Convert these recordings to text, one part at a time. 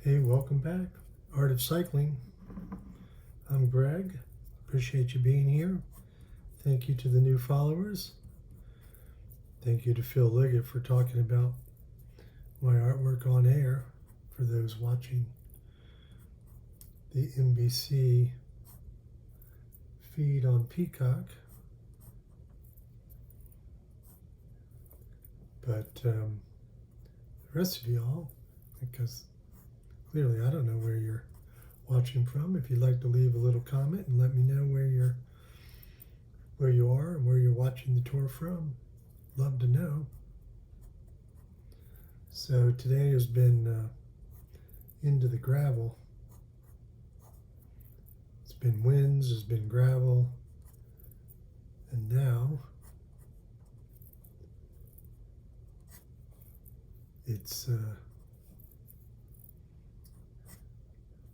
Hey, welcome back. Art of Cycling. I'm Greg. Appreciate you being here. Thank you to the new followers. Thank you to Phil Liggett for talking about my artwork on air for those watching the NBC feed on Peacock. But the rest of y'all, because clearly I don't know where you're watching from. If you'd like to leave a little comment and let me know where you are and where you're watching the tour from, love to know. So today has been into the gravel. It's been winds, it's been gravel, and now it's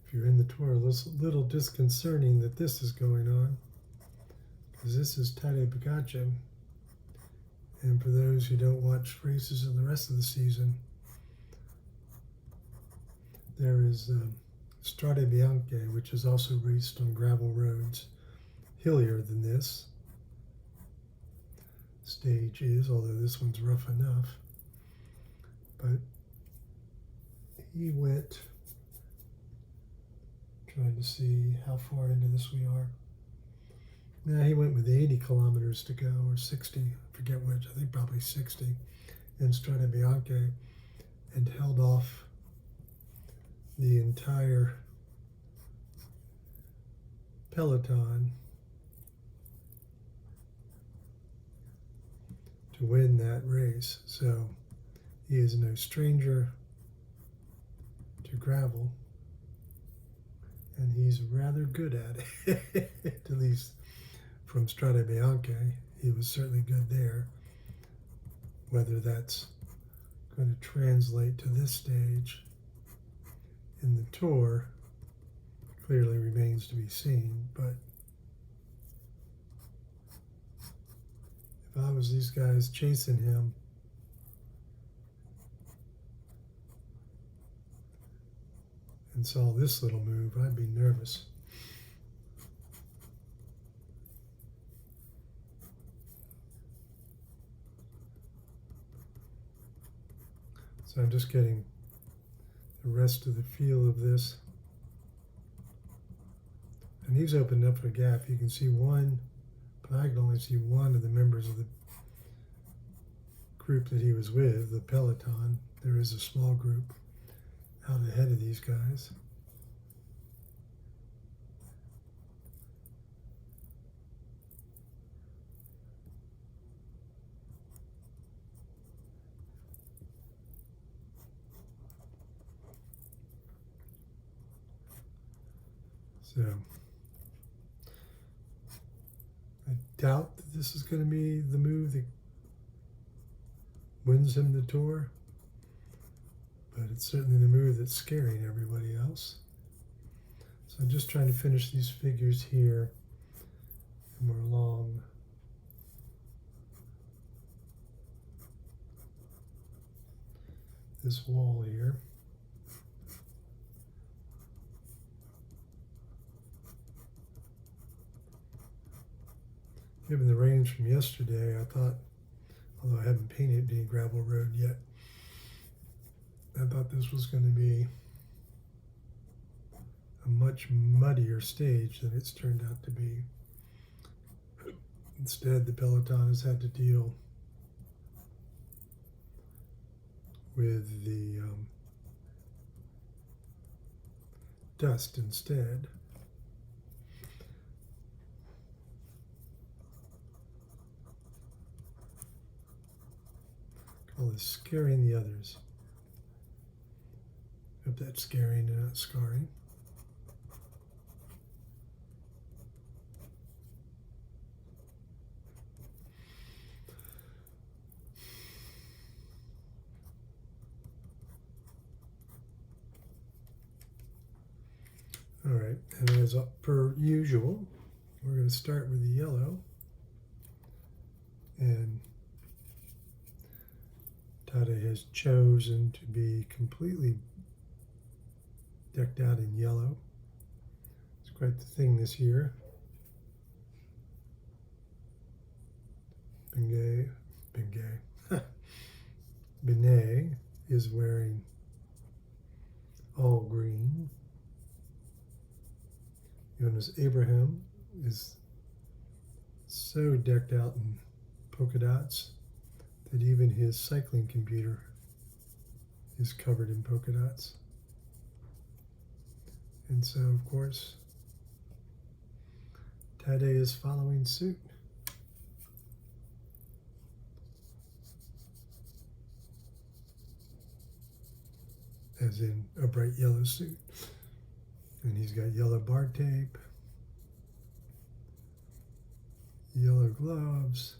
if you're in the tour, a little disconcerting that this is going on, because this is Tadej Pogačar, and for those who don't watch races in the rest of the season, there is Strade Bianche, which is also raced on gravel roads, hillier than this stage is, although this one's rough enough. But he went, trying to see how far into this we are. Now he went with 80 kilometers to go, or 60, I forget which, I think probably 60, in Strade Bianche, and held off the entire peloton to win that race. So he is no stranger to gravel, and he's rather good at it, at least from Strade Bianche. He was certainly good there. Whether that's going to translate to this stage in the tour clearly remains to be seen, but if I was these guys chasing him, and saw this little move, I'd be nervous. So I'm just getting the rest of the feel of this. And he's opened up a gap. You can see one, but I can only see one of the members of the group that he was with, the peloton. There is a small group out ahead of these guys. So I doubt that this is going to be the move that wins him the tour, but it's certainly the move that's scaring everybody else. So I'm just trying to finish these figures here, and we're along this wall here. Given the rains from yesterday, I thought, although I haven't painted any gravel road yet, I thought this was going to be a much muddier stage than it's turned out to be. Instead, the peloton has had to deal with the dust instead. Call this scaring the others. Hope that's scaring and not scarring. All right, and as per usual, we're going to start with the yellow, and Tadej has chosen to be completely decked out in yellow. It's quite the thing this year. Benet is wearing all green. Jonas Abraham is so decked out in polka dots that even his cycling computer is covered in polka dots. And so, of course, Tadej is following suit. As in a bright yellow suit. And he's got yellow bar tape, yellow gloves.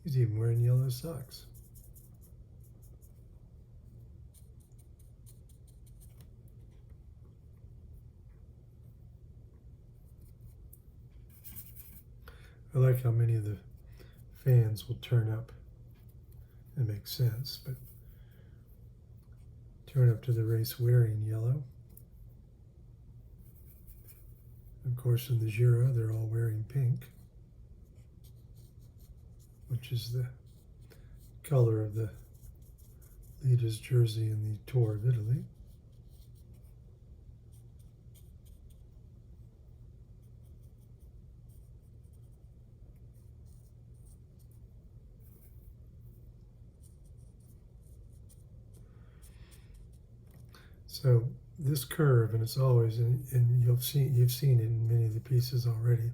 He's even wearing yellow socks. I like how many of the fans will turn up. It makes sense, but turn up to the race wearing yellow. Of course, in the Giro, they're all wearing pink, which is the color of the leader's jersey in the Tour of Italy. So this curve, and it's always, and you've seen it in many of the pieces already,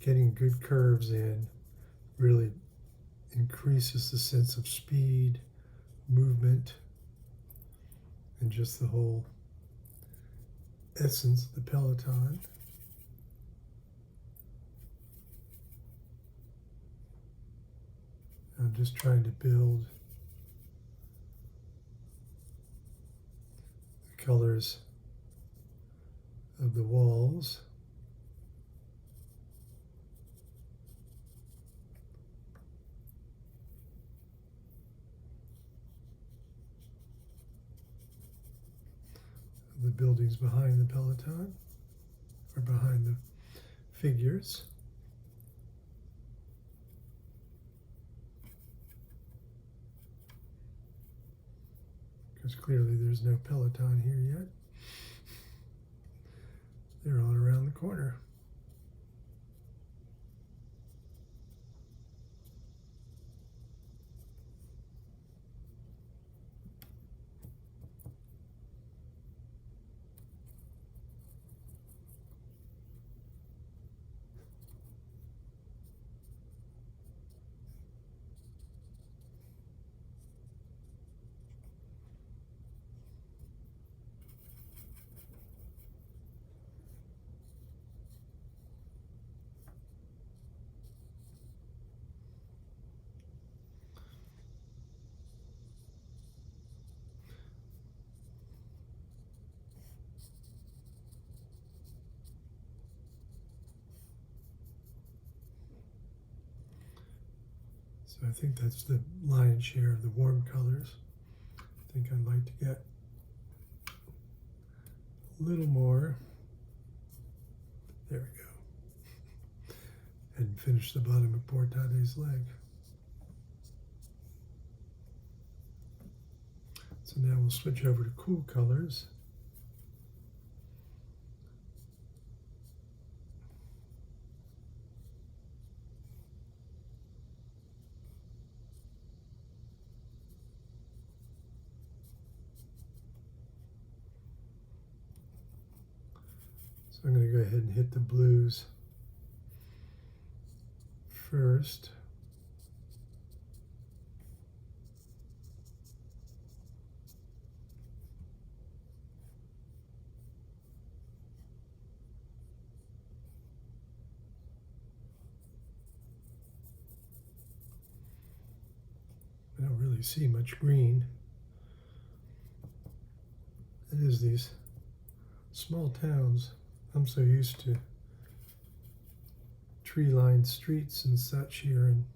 getting good curves in really increases the sense of speed, movement, and just the whole essence of the peloton. I'm just trying to build the colors of the walls. The buildings behind the peloton, or behind the figures. Because clearly there's no peloton here yet. They're all around the corner. So I think that's the lion's share of the warm colors. I think I'd like to get a little more. There we go. And finish the bottom of poor Tadej's leg. So now we'll switch over to cool colors. So I'm going to go ahead and hit the blues first. I don't really see much green. It is these small towns. I'm so used to tree-lined streets and such here in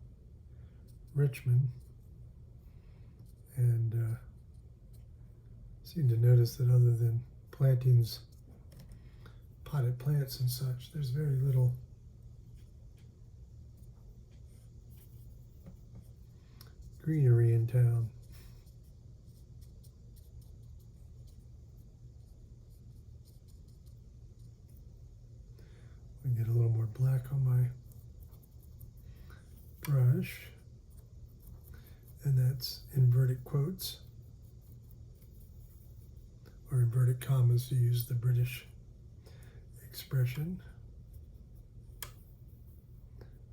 Richmond. And Seem to notice that other than plantings, potted plants and such, there's very little greenery in town. I get a little more black on my brush, and that's inverted quotes or inverted commas to use the British expression.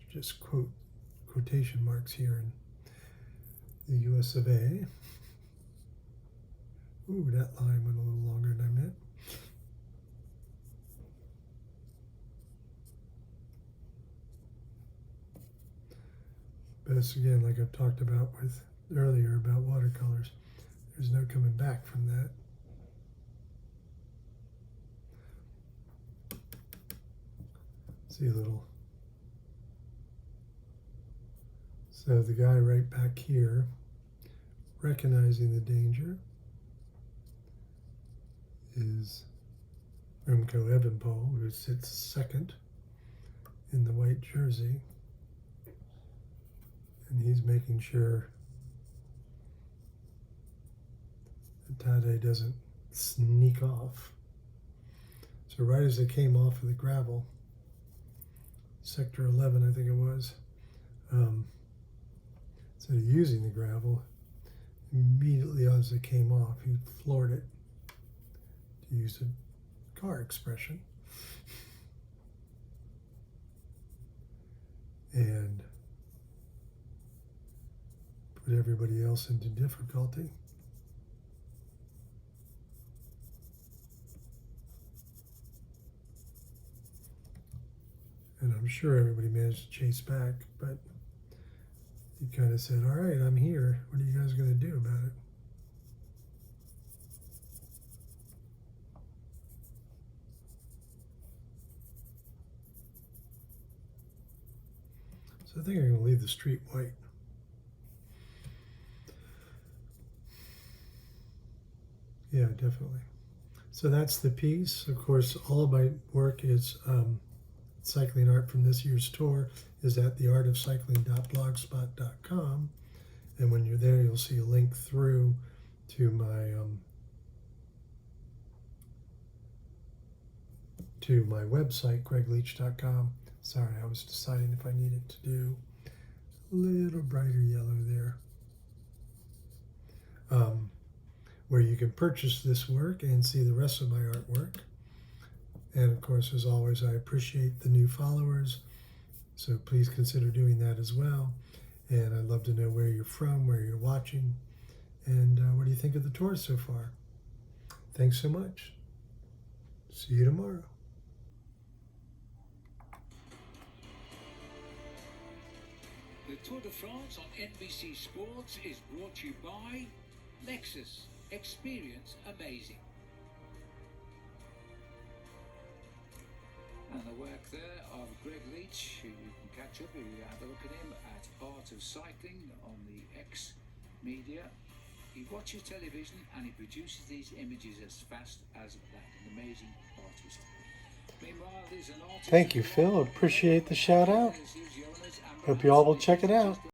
Just quotation marks here in the US of A. Ooh, that line went a little longer than I meant. But it's again, like I've talked about with earlier about watercolors, there's no coming back from that. See a little. So the guy right back here, recognizing the danger, is Remco Evenepoel, who sits second in the white jersey. And he's making sure that Tade doesn't sneak off. So right as they came off of the gravel, sector 11 I think it was, instead of using the gravel, immediately as it came off, he floored it, to use a car expression. And put everybody else into difficulty. And I'm sure everybody managed to chase back, but he kind of said, all right, I'm here. What are you guys going to do about it? So I think I'm going to leave the street white. Yeah, definitely. So that's the piece. Of course, all of my work is cycling art from this year's tour is at theartofcycling.blogspot.com. And when you're there, you'll see a link through to my website, gregleach.com. Sorry, I was deciding if I needed to do a little brighter yellow there. Where you can purchase this work and see the rest of my artwork. And of course, as always, I appreciate the new followers, so please consider doing that as well. And I'd love to know where you're from, where you're watching, and what do you think of the tour so far. Thanks so much. See you tomorrow. The Tour de France on NBC Sports is brought to you by Lexus. Experience amazing. And the work there of Greg Leach, who you can catch up if you have a look at him at Art of Cycling on the X media. He watches television and he produces these images as fast as that. An amazing artist. Meanwhile, there's an artist. Thank you, Phil. Appreciate the shout out. Hope you all will check it out.